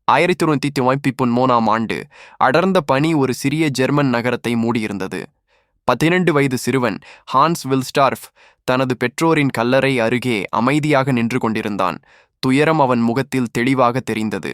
1993ஆம் ஆண்டு அடர்ந்த பனி ஒரு சிறிய ஜெர்மன் நகரத்தை மூடியிருந்தது. 12 வயது சிறுவன் ஹான்ஸ் வில்ஸ்டார்ஃப் தனது பெற்றோரின் கல்லறை அருகே அமைதியாக நின்று கொண்டிருந்தான். துயரம் அவன் முகத்தில் தெளிவாக தெரிந்தது.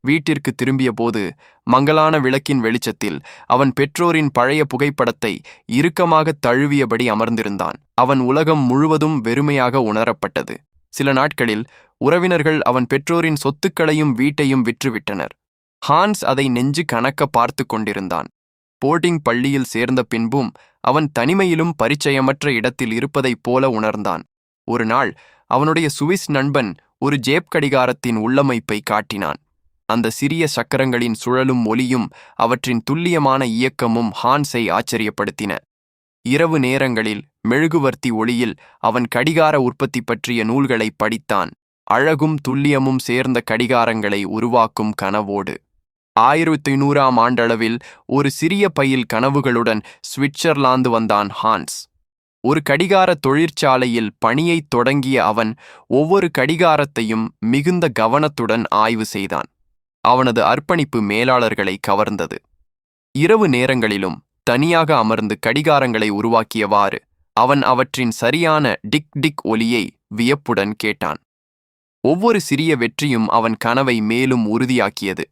வீட்டிற்கு திரும்பிய போது மங்கலான விளக்கின் வெளிச்சத்தில் அவன் பெற்றோரின் பழைய புகைப்படத்தை இறுக்கமாக தழுவியபடி அமர்ந்திருந்தான். அவன் உலகம் முழுவதும் வெறுமையாக உணரப்பட்டது. சில நாட்களில் உறவினர்கள் அவன் பெற்றோரின் சொத்துக்களையும் வீட்டையும் விற்றுவிட்டனர். ஹான்ஸ் அதை நெஞ்சு கணக்க பார்த்து கொண்டிருந்தான். போர்டிங் பள்ளியில் சேர்ந்த பின்பும் அவன் தனிமையிலும் பரிச்சயமற்ற இடத்தில் இருப்பதைப் போல உணர்ந்தான். ஒரு நாள் அவனுடைய சுவிஸ் நண்பன் ஒரு ஜேப் கடிகாரத்தின் உள்ளமைப்பை காட்டினான். அந்த சிறிய சக்கரங்களின் சுழலும் ஒலியும் அவற்றின் துல்லியமான இயக்கமும் ஹான்ஸை ஆச்சரியப்படுத்தின. இரவு நேரங்களில் மெழுகுவர்த்தி ஒளியில் அவன் கடிகார உற்பத்தி பற்றிய நூல்களை படித்தான். அழகும் துல்லியமும் சேர்ந்த கடிகாரங்களை உருவாக்கும் கனவோடு 1900ஆம் ஆண்டளவில் ஒரு சிறிய பையில் கனவுகளுடன் சுவிட்சர்லாந்து வந்தான் ஹான்ஸ். ஒரு கடிகார தொழிற்சாலையில் பணியைத் தொடங்கிய அவன் ஒவ்வொரு கடிகாரத்தையும் மிகுந்த கவனத்துடன் ஆய்வு செய்தான். அவனது அர்ப்பணிப்பு மேலாளர்களை கவர்ந்தது. இரவு நேரங்களிலும் தனியாக அமர்ந்து கடிகாரங்களை உருவாக்கியவாறு அவன் அவற்றின் சரியான டிக் டிக் ஒலியை வியப்புடன் கேட்டான். ஒவ்வொரு சிறிய வெற்றியும் அவன் கனவை மேலும் உறுதியாக்கியது.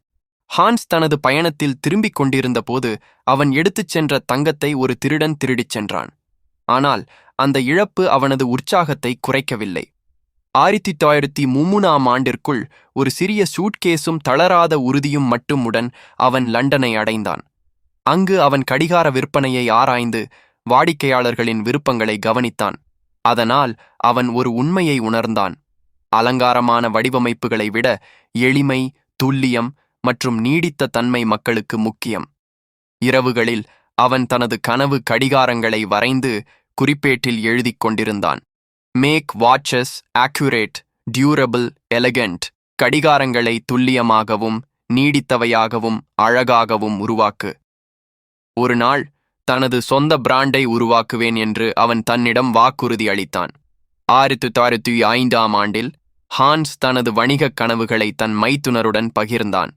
ஹான்ஸ் தனது பயணத்தில் திரும்பிக் கொண்டிருந்த போது அவன் எடுத்துச் சென்ற தங்கத்தை ஒரு திருடன் திருடிச் சென்றான். ஆனால் அந்த இழப்பு அவனது உற்சாகத்தை குறைக்கவில்லை. 1903ஆம் ஆண்டிற்குள் ஒரு சிறிய சூட்கேஸும் தளராத உறுதியும் மட்டுமுடன் அவன் லண்டனை அடைந்தான். அங்கு அவன் கடிகார விற்பனையை ஆராய்ந்து வாடிக்கையாளர்களின் விருப்பங்களை கவனித்தான். அதனால் அவன் ஒரு உண்மையை உணர்ந்தான். அலங்காரமான வடிவமைப்புகளை விட எளிமை, துல்லியம் மற்றும் நீடித்த தன்மை மக்களுக்கு முக்கியம். இரவுகளில் அவன் தனது கனவு கடிகாரங்களை வரைந்து குறிப்பேட்டில் எழுதிக் கொண்டிருந்தான். Make watches accurate, durable, elegant. கடிகாரங்களை துல்லியமாகவும் நீடித்தவையாகவும் அழகாகவும் உருவாக்கு. ஒரு நாள் தனது சொந்த பிராண்டை உருவாக்குவேன் என்று அவன் தன்னிடம் வாக்குறுதி அளித்தான். 1905ஆம் ஆண்டில் ஹான்ஸ் தனது வணிகக் கனவுகளை தன் மைத்துனருடன் பகிர்ந்தான்.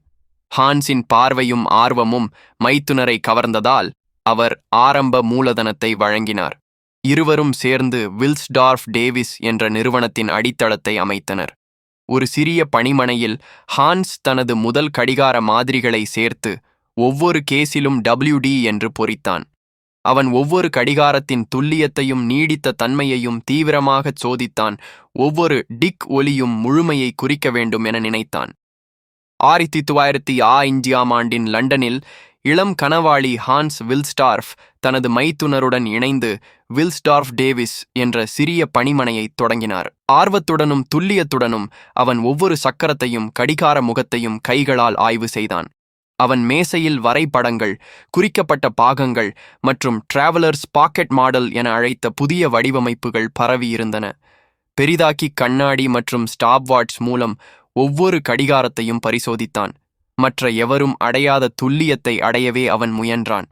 ஹான்ஸின் பார்வையும் ஆர்வமும் மைத்துனரை கவர்ந்ததால் அவர் ஆரம்ப மூலதனத்தை வழங்கினார். இருவரும் சேர்ந்து வில்ஸ்டார்ஃப் டேவிஸ் என்ற நிறுவனத்தின் அடித்தளத்தை அமைத்தனர். ஒரு சிறிய பணிமனையில் ஹான்ஸ் தனது முதல் கடிகார மாதிரிகளை சேர்த்து ஒவ்வொரு கேஸிலும் WD என்று பொறித்தான். அவன் ஒவ்வொரு கடிகாரத்தின் துல்லியத்தையும் நீடித்த தன்மையையும் தீவிரமாகச் சோதித்தான். ஒவ்வொரு டிக் ஒலியும் முழுமையை குறிக்க வேண்டும் என நினைத்தான். 1905ஆம் ஆண்டின் லண்டனில் இளம் கனவாளி ஹான்ஸ் வில்ஸ்டார்ஃப் தனது மைத்துனருடன் இணைந்து வில்ஸ்டார்ஃப் டேவிஸ் என்ற சிறிய பணிமனையைத் தொடங்கினார். ஆர்வத்துடனும் துல்லியத்துடனும் அவன் ஒவ்வொரு சக்கரத்தையும் கடிகார முகத்தையும் கைகளால் ஆய்வு செய்தான். அவன் மேசையில் வரைபடங்கள், குறிக்கப்பட்ட பாகங்கள் மற்றும் டிராவலர்ஸ் பாக்கெட் மாடல் என அழைத்த புதிய வடிவமைப்புகள் பரவியிருந்தன. பெரிதாக்கி கண்ணாடி மற்றும் ஸ்டாப்வாட்ச் மூலம் ஒவ்வொரு கடிகாரத்தையும் பரிசோதித்தான். மற்ற எவரும் அடையாத துல்லியத்தை அடையவே அவன் முயன்றான்.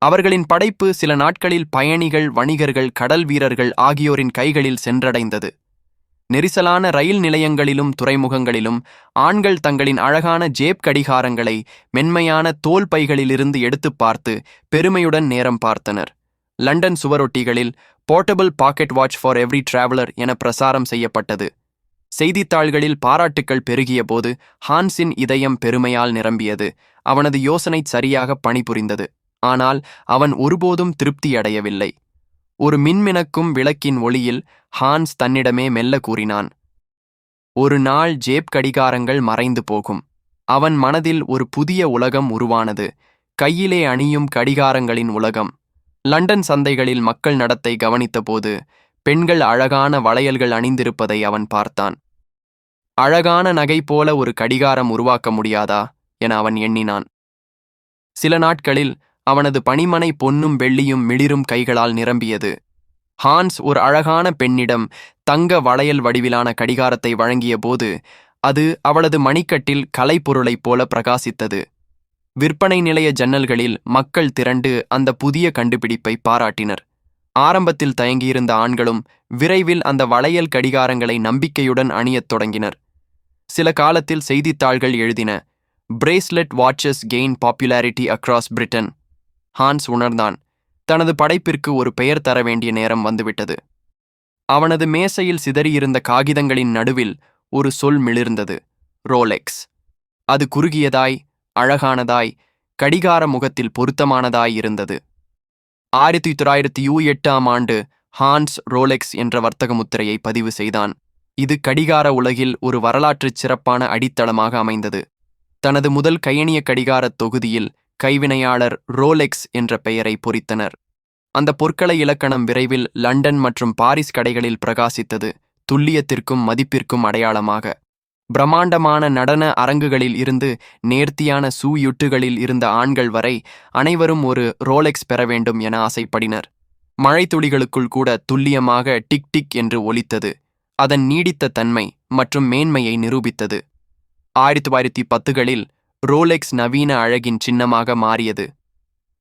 அவர்களின் படைப்பு சில நாட்களில் பயணிகள், வணிகர்கள், கடல் வீரர்கள் ஆகியோரின் கைகளில் சென்றடைந்தது. நெரிசலான ரயில் நிலையங்களிலும் துறைமுகங்களிலும் ஆண்கள் தங்களின் அழகான ஜேப் கடிகாரங்களை மென்மையான தோல் பைகளிலிருந்து எடுத்து பார்த்து பெருமையுடன் நேரம் பார்த்தனர். லண்டன் சுவரொட்டிகளில் portable pocket watch for every traveller என பிரசாரம் செய்யப்பட்டது. செய்தித்தாள்களில் பாராட்டுக்கள் பெருகிய போது ஹான்ஸின் இதயம் பெருமையால் நிரம்பியது. அவனது யோசனை சரியாக பணிபுரிந்தது. ஆனால் அவன் ஒருபோதும் திருப்தியடையவில்லை. ஒரு மின்மினக்கும் விளக்கின் ஒளியில் ஹான்ஸ் தன்னிடமே மெல்ல கூறினான், ஒரு நாள் ஜேப் கடிகாரங்கள் மறைந்து போகும். அவன் மனதில் ஒரு புதிய உலகம் உருவானது. கையிலே அணியும் கடிகாரங்களின் உலகம். லண்டன் சந்தைகளில் மக்கள் நடத்தை கவனித்தபோது பெண்கள் அழகான வளையல்கள் அணிந்திருப்பதை அவன் பார்த்தான். அழகான நகை போல ஒரு கடிகாரம் உருவாக்க முடியாதா என அவன் எண்ணினான். சில நாட்களில் அவனது பணிமனை பொன்னும் வெள்ளியும் மிளிரும் கைகளால் நிரம்பியது. ஹான்ஸ் ஒரு அழகான பெண்ணிடம் தங்க வளையல் வடிவிலான கடிகாரத்தை வழங்கிய போது அது அவளது மணிக்கட்டில் கலைப்பொருளைப் போல பிரகாசித்தது. விற்பனை நிலைய ஜன்னல்களில் மக்கள் திரண்டு அந்த புதிய கண்டுபிடிப்பை பாராட்டினர். ஆரம்பத்தில் தயங்கியிருந்த ஆண்களும் விரைவில் அந்த வளையல் கடிகாரங்களை நம்பிக்கையுடன் அணியத் தொடங்கினர். சில காலத்தில் செய்தித்தாள்கள் எழுதின, bracelet watches gain popularity across Britain. Hans உணர்ந்தான், தனது படைப்பிற்கு ஒரு பெயர் தர வேண்டிய நேரம் வந்துவிட்டது. அவனது மேசையில் சிதறியிருந்த காகிதங்களின் நடுவில் ஒரு சொல் மிளிர்ந்தது, ரோலெக்ஸ். அது குறுகியதாய், அழகானதாய், கடிகார முகத்தில் பொருத்தமானதாய் இருந்தது. 1908 ஹான்ஸ் ரோலெக்ஸ் என்ற வர்த்தக முத்திரையை பதிவு செய்தான். இது கடிகார உலகில் ஒரு வரலாற்றுச் சிறப்பான அடித்தளமாக அமைந்தது. தனது முதல் கையணிய கடிகாரத் தொகுதியில் கைவினையாளர் ரோலெக்ஸ் என்ற பெயரை பொறித்தனர். அந்த பொற்களை இலக்கணம் விரைவில் லண்டன் மற்றும் பாரிஸ் கடைகளில் பிரகாசித்தது, துல்லியத்திற்கும் மதிப்பிற்கும் அடையாளமாக. பிரம்மாண்டமான நடன அரங்குகளில் இருந்து நேர்த்தியான சூயுட்டுகளில் இருந்த ஆண்கள் வரை அனைவரும் ஒரு ரோலெக்ஸ் பெற வேண்டும் என ஆசைப்படினர். மழைத்துளிகளுக்குள் கூட துல்லியமாக டிக் டிக் என்று ஒலித்தது. அதன் நீடித்த தன்மை மற்றும் மேன்மையை நிரூபித்தது. 1910களில் ரோலெக்ஸ் நவீன அழகின் சின்னமாக மாறியது.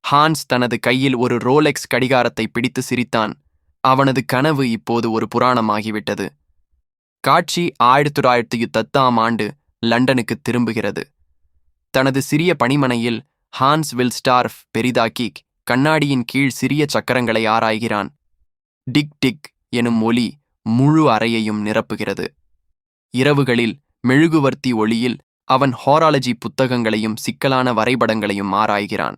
ஹான்ஸ் தனது கையில் ஒரு ரோலெக்ஸ் கடிகாரத்தை பிடித்து சிரித்தான். அவனது கனவு இப்போது ஒரு புராணமாகிவிட்டது. காட்சி 1910 லண்டனுக்கு திரும்புகிறது. தனது சிறிய பணிமனையில் ஹான்ஸ் வில்ஸ்டார்ஃப் பெரிதாக்கி கண்ணாடியின் கீழ் சிறிய சக்கரங்களை ஆராய்கிறான். டிக் டிக் எனும் ஒலி முழு அறையையும் நிரப்புகிறது. இரவுகளில் மெழுகுவர்த்தி ஒளியில் அவன் ஹாராலஜி புத்தகங்களையும் சிக்கலான வரைபடங்களையும் ஆராய்கிறான்.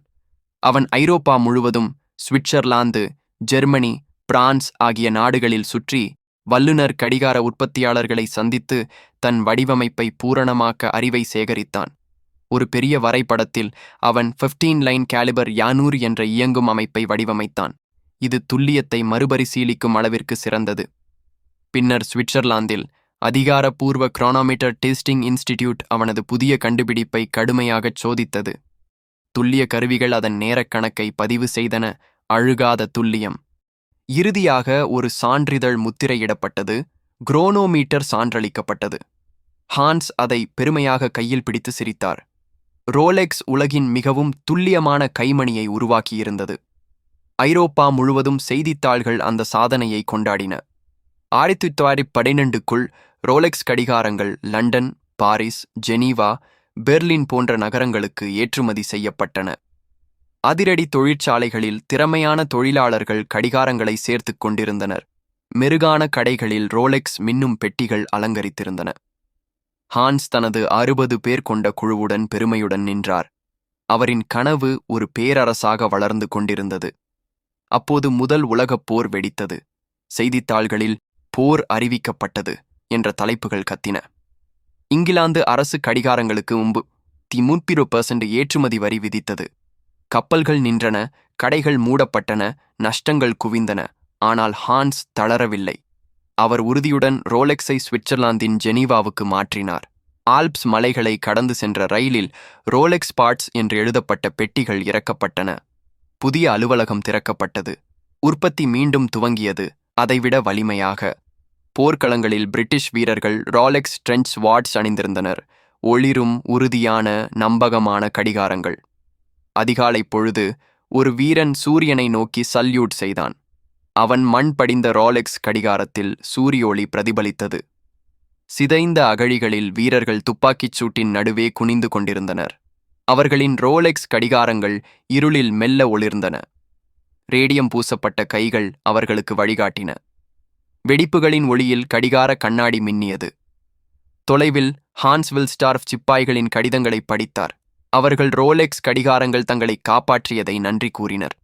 அவன் ஐரோப்பா முழுவதும், சுவிட்சர்லாந்து, ஜெர்மனி, பிரான்ஸ் ஆகிய நாடுகளில் சுற்றி வல்லுநர் கடிகார உற்பத்தியாளர்களை சந்தித்து தன் வடிவமைப்பை பூரணமாக்க அறிவை சேகரித்தான். ஒரு பெரிய வரைபடத்தில் அவன் 15 லைன் கேலிபர் 500 என்ற இயங்கும் அமைப்பை வடிவமைத்தான். இது துல்லியத்தை மறுபரிசீலிக்கும் அளவிற்கு சிறந்தது. பின்னர் சுவிட்சர்லாந்தில் அதிகாரப்பூர்வ கிரானோமீட்டர் டெஸ்டிங் இன்ஸ்டிடியூட் அவனது புதிய கண்டுபிடிப்பை கடுமையாகச் சோதித்தது. துல்லிய கருவிகள் அதன் நேரக்கணக்கை பதிவு செய்தன, அழுகாத துல்லியம். இறுதியாக ஒரு சான்றிதழ் முத்திரையிடப்பட்டது, குரோனோமீட்டர் சான்றளிக்கப்பட்டது. ஹான்ஸ் அதை பெருமையாக கையில் பிடித்து சிரித்தார். ரோலெக்ஸ் உலகின் மிகவும் துல்லியமான கைமணியை உருவாக்கியிருந்தது. ஐரோப்பா முழுவதும் செய்தித்தாள்கள் அந்த சாதனையை கொண்டாடின. 1912க்குள் ரோலெக்ஸ் கடிகாரங்கள் லண்டன், பாரிஸ், ஜெனீவா, பெர்லின் போன்ற நகரங்களுக்கு ஏற்றுமதி செய்யப்பட்டன. அதிரடி தொழிற்சாலைகளில் திறமையான தொழிலாளர்கள் கடிகாரங்களை சேர்த்துக் கொண்டிருந்தனர். மெருகான கடைகளில் ரோலெக்ஸ் மின்னும் பெட்டிகள் அலங்கரித்திருந்தன. ஹான்ஸ் தனது 60 பேர் கொண்ட குழுவுடன் பெருமையுடன் நின்றார். அவரின் கனவு ஒரு பேரரசாக வளர்ந்து கொண்டிருந்தது. அப்போது முதல் உலகப் போர் வெடித்தது. செய்தித்தாள்களில் போர் அறிவிக்கப்பட்டது என்ற தலைப்புகள் கத்தின. இங்கிலாந்து அரசு கடிகாரங்களுக்கு 30% ஏற்றுமதி வரி விதித்தது. கப்பல்கள் நின்றன, கடைகள் மூடப்பட்டன, நஷ்டங்கள் குவிந்தன. ஆனால் ஹான்ஸ் தளரவில்லை. அவர் உறுதியுடன் ரோலெக்ஸை சுவிட்சர்லாந்தின் ஜெனீவாவுக்கு மாற்றினார். ஆல்ப்ஸ் மலைகளை கடந்து சென்ற ரயிலில் ரோலெக்ஸ் பார்ட்ஸ் என்று எழுதப்பட்ட பெட்டிகள் இறக்கப்பட்டன. புதிய அலுவலகம் திறக்கப்பட்டது. உற்பத்தி மீண்டும் துவங்கியது, அதைவிட வலிமையாக. போர்க்களங்களில் பிரிட்டிஷ் வீரர்கள் ரோலெக்ஸ் ட்ரெஞ்ச் வாட்ஸ் அணிந்திருந்தனர், ஒளிரும் உறுதியான நம்பகமான கடிகாரங்கள். அதிகாலை பொழுது ஒரு வீரன் சூரியனை நோக்கி சல்யூட் செய்தான். அவன் மண் படிந்த ரோலெக்ஸ் கடிகாரத்தில் சூரிய ஒளி பிரதிபலித்தது. சிதைந்த அகழிகளில் வீரர்கள் துப்பாக்கிச் சூட்டின் நடுவே குனிந்து கொண்டிருந்தனர். அவர்களின் ரோலெக்ஸ் கடிகாரங்கள் இருளில் மெல்ல ஒளிர்ந்தன. ரேடியம் பூசப்பட்ட கைகள் அவர்களுக்கு வழிகாட்டின. வெடிப்புகளின் ஒளியில் கடிகார கண்ணாடி மின்னியது. தொலைவில் ஹான்ஸ் வில்ஸ்டார்ஃப் சிப்பாய்களின் கடிதங்களை படித்தார். அவர்கள் ரோலெக்ஸ் கடிகாரங்கள் தங்களை காப்பாற்றியதை நன்றி கூறினர்.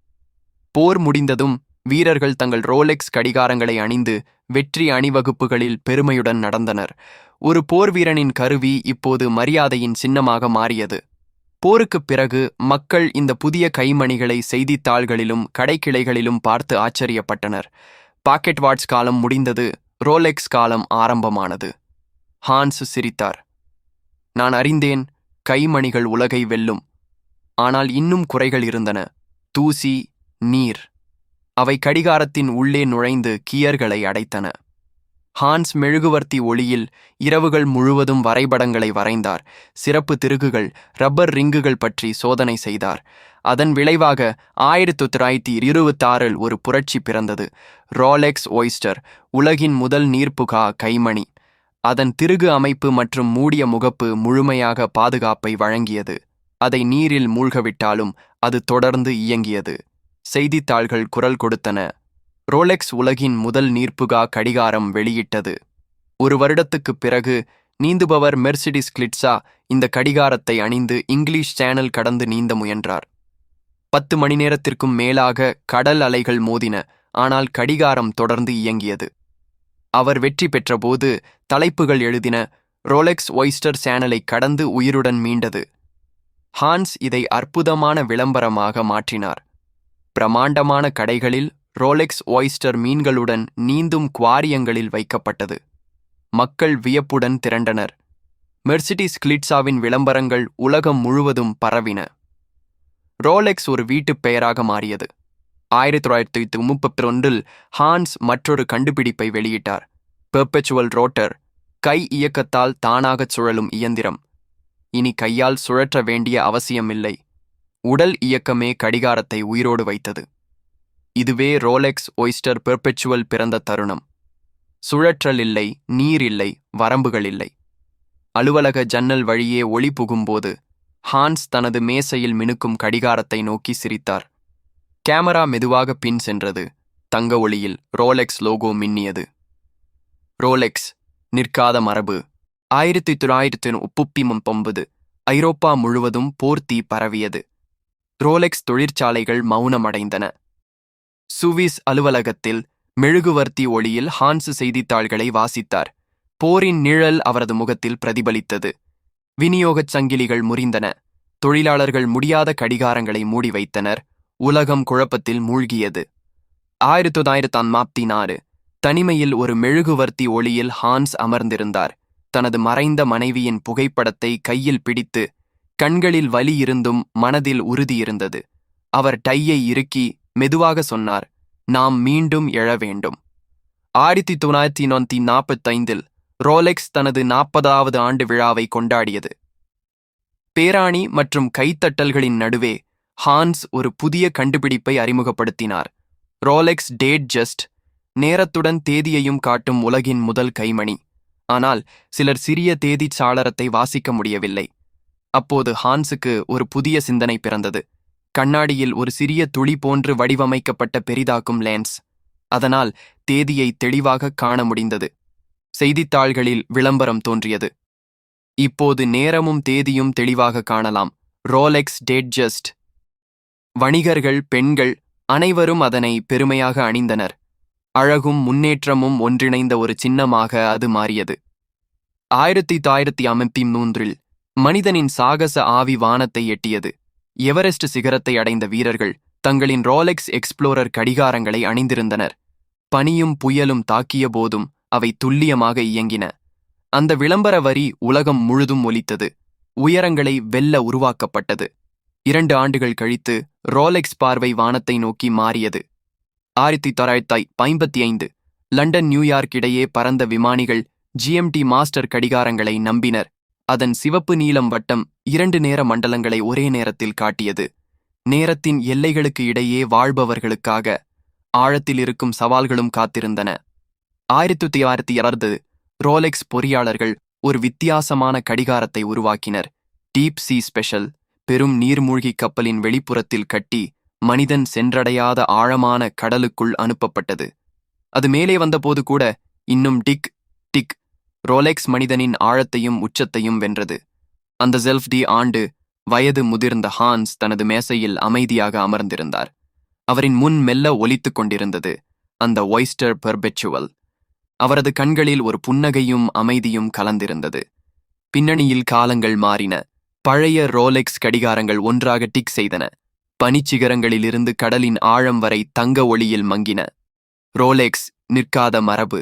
போர் முடிந்ததும் வீரர்கள் தங்கள் ரோலெக்ஸ் கடிகாரங்களை அணிந்து வெற்றி அணிவகுப்புகளில் பெருமையுடன் நடந்தனர். ஒரு போர் வீரனின் கருவி இப்போது மரியாதையின் சின்னமாக மாறியது. போருக்குப் பிறகு மக்கள் இந்த புதிய கைமணிகளை செய்தித்தாள்களிலும் கடைக்கிளைகளிலும் பார்த்து ஆச்சரியப்பட்டனர். பாக்கெட் வாட்ச் காலம் முடிந்தது, ரோலெக்ஸ் காலம் ஆரம்பமானது. ஹான்ஸ் சிரித்தார். நான் அறிந்தேன், கைமணிகள் உலகை வெல்லும். ஆனால் இன்னும் குறைகள் இருந்தன. தூசி, நீர். அவை கடிகாரத்தின் உள்ளே நுழைந்து கியர்களை அடைத்தன. ஹான்ஸ் மெழுகுவர்த்தி ஒளியில் இரவுகள் முழுவதும் வரைபடங்களை வரைந்தார். சிறப்பு திருகுகள், ரப்பர் ரிங்குகள் பற்றி சோதனை செய்தார். அதன் விளைவாக 1926 ஒரு புரட்சி பிறந்தது. ரோலெக்ஸ் ஒய்ஸ்டர், உலகின் முதல் நீர்ப்புகா கைமணி. அதன் திருகு அமைப்பு மற்றும் மூடிய முகப்பு முழுமையாக பாதுகாப்பை வழங்கியது. அதை நீரில் மூழ்கவிட்டாலும் அது தொடர்ந்து இயங்கியது. செய்தித்தாள்கள் குரல் கொடுத்தன. ரோலெக்ஸ் உலகின் முதல் நீர்ப்புகா கடிகாரம் வெளியிட்டது. 1 வருடத்துக்குப் பிறகு நீந்துபவர் மெர்சிடிஸ் கிளிட்ஸா இந்த கடிகாரத்தை அணிந்து இங்கிலீஷ் சேனல் கடந்து நீந்த முயன்றார். 10 மணி நேரத்திற்கும் மேலாக கடல் அலைகள் மோதின, ஆனால் கடிகாரம் தொடர்ந்து இயங்கியது. அவர் வெற்றி பெற்றபோது தலைப்புகள் எழுதின, ரோலெக்ஸ் ஒய்ஸ்டர் சேனலை கடந்து உயிருடன் மீண்டது. ஹான்ஸ் இதை அற்புதமான விளம்பரமாக மாற்றினார். பிரமாண்டமான கடைகளில் ரோலெக்ஸ் ஒய்ஸ்டர் மீன்களுடன் நீந்தும் குவாரியங்களில் வைக்கப்பட்டது. மக்கள் வியப்புடன் திரண்டனர். மெர்சிடிஸ் கிளிட்ஸாவின் விளம்பரங்கள் உலகம் முழுவதும் பரவின. ரோலெக்ஸ் ஒரு வீட்டுப் பெயராக மாறியது. 1931 ஹான்ஸ் மற்றொரு கண்டுபிடிப்பை வெளியிட்டார். பெர்பெச்சுவல் ரோட்டர், கை இயக்கத்தால் தானாகச் சுழலும் இயந்திரம். இனி கையால் சுழற்ற வேண்டிய அவசியமில்லை. உடல் இயக்கமே கடிகாரத்தை உயிரோடு வைத்தது. இதுவே ரோலெக்ஸ் ஒய்ஸ்டர் பெர்பெச்சுவல் பிறந்த தருணம். சுழற்றல் இல்லை, நீர் இல்லை, வரம்புகள் இல்லை. அலுவலக ஜன்னல் வழியே ஒளி புகும்போது ஹான்ஸ் தனது மேசையில் மினுக்கும் கடிகாரத்தை நோக்கி சிரித்தார். கேமரா மெதுவாக பின் சென்றது. தங்க ஒளியில் ரோலெக்ஸ் லோகோ மின்னியது. ரோலெக்ஸ், நிற்காத மரபு. 1939 ஐரோப்பா முழுவதும் போர்த்தீ பரவியது. ரோலெக்ஸ் தொழிற்சாலைகள் மௌனமடைந்தன. சுவிஸ் அலுவலகத்தில் மெழுகுவர்த்தி ஒளியில் ஹான்ஸ் செய்தித்தாள்களை வாசித்தார். போரின் நிழல் அவரது முகத்தில் பிரதிபலித்தது. விநியோகச் சங்கிலிகள் முறிந்தன. தொழிலாளர்கள் முடியாத கடிகாரங்களை மூடி வைத்தனர். உலகம் குழப்பத்தில் மூழ்கியது. 1954 தனிமையில் ஒரு மெழுகுவர்த்தி ஒளியில் ஹான்ஸ் அமர்ந்திருந்தார். தனது மறைந்த மனைவியின் புகைப்படத்தை கையில் பிடித்து, கண்களில் வலி இருந்தும் மனதில் உறுதியிருந்தது. அவர் டையை இறுக்கி மெதுவாக சொன்னார், நாம் மீண்டும் எழ வேண்டும். 1945 ரோலெக்ஸ் தனது 40வது ஆண்டு விழாவை கொண்டாடியது. பேராணி மற்றும் கைத்தட்டல்களின் நடுவே ஹான்ஸ் ஒரு புதிய கண்டுபிடிப்பை அறிமுகப்படுத்தினார். ரோலெக்ஸ் டேட் ஜஸ்ட், நேரத்துடன் தேதியையும் காட்டும் உலகின் முதல் கைமணி. ஆனால் சிலர் சிறிய தேதிச் சாளரத்தை வாசிக்க முடியவில்லை. அப்போது ஹான்ஸுக்கு ஒரு புதிய சிந்தனை பிறந்தது. கண்ணாடியில் ஒரு சிறிய துளி போன்று வடிவமைக்கப்பட்ட பெரிதாக்கும் லென்ஸ். அதனால் தேதியை தெளிவாக காண முடிந்தது. செய்தித்தாள்களில் விளம்பரம் தோன்றியது. இப்போது நேரமும் தேதியும் தெளிவாக காணலாம். Rolex date just. வணிகர்கள், பெண்கள் அனைவரும் அதனை பெருமையாக அணிந்தனர். அழகும் முன்னேற்றமும் ஒன்றிணைந்த ஒரு சின்னமாக அது மாறியது. 1953 மனிதனின் சாகச ஆவி வானத்தை எட்டியது. எவரெஸ்ட் சிகரத்தை அடைந்த வீரர்கள் தங்களின் ரோலெக்ஸ் எக்ஸ்ப்ளோரர் கடிகாரங்களை அணிந்திருந்தனர். பனியும் புயலும் தாக்கிய போதும் அவை துல்லியமாக இயங்கின. அந்த விளம்பர வரி உலகம் முழுதும் ஒலித்தது. உயரங்களை வெல்ல உருவாக்கப்பட்டது. 2 ஆண்டுகள் கழித்து ரோலெக்ஸ் பார்வை வானத்தை நோக்கி மாறியது. 1955 லண்டன் நியூயார்க் இடையே பறந்த விமானிகள் GMT மாஸ்டர் கடிகாரங்களை நம்பினர். அதன் சிவப்பு நீலம் வட்டம் 2 நேர மண்டலங்களை ஒரே நேரத்தில் காட்டியது. நேரத்தின் எல்லைகளுக்கு இடையே வாழ்பவர்களுக்காக ஆழத்தில் இருக்கும் சவால்களும் காத்திருந்தன. 1960 ரோலெக்ஸ் பொறியாளர்கள் ஒரு வித்தியாசமான கடிகாரத்தை உருவாக்கினர். டீப் சீ ஸ்பெஷல், பெரும் நீர்மூழ்கி கப்பலின் வெளிப்புறத்தில் கட்டி மனிதன் சென்றடையாத ஆழமான கடலுக்குள் அனுப்பப்பட்டது. அது மேலே வந்தபோது கூட இன்னும் டிக் டிக். ரோலெக்ஸ் மனிதனின் ஆழத்தையும் உச்சத்தையும் வென்றது. அந்த செல்ஃப்டி ஆண்டு வயது முதிர்ந்த ஹான்ஸ் தனது மேசையில் அமைதியாக அமர்ந்திருந்தார். அவரின் முன் மெல்ல ஒலித்துக் கொண்டிருந்தது அந்த ஒய்ஸ்டர் பெர்பெச்சுவல். அவரது கண்களில் ஒரு புன்னகையும் அமைதியும் கலந்திருந்தது. பின்னணியில் காலங்கள் மாறின. பழைய ரோலெக்ஸ் கடிகாரங்கள் ஒன்றாக டிக் செய்தன. பனிச்சிகரங்களிலிருந்து கடலின் ஆழம் வரை தங்க ஒளியில் மங்கின. ரோலெக்ஸ், நிற்காத மரபு.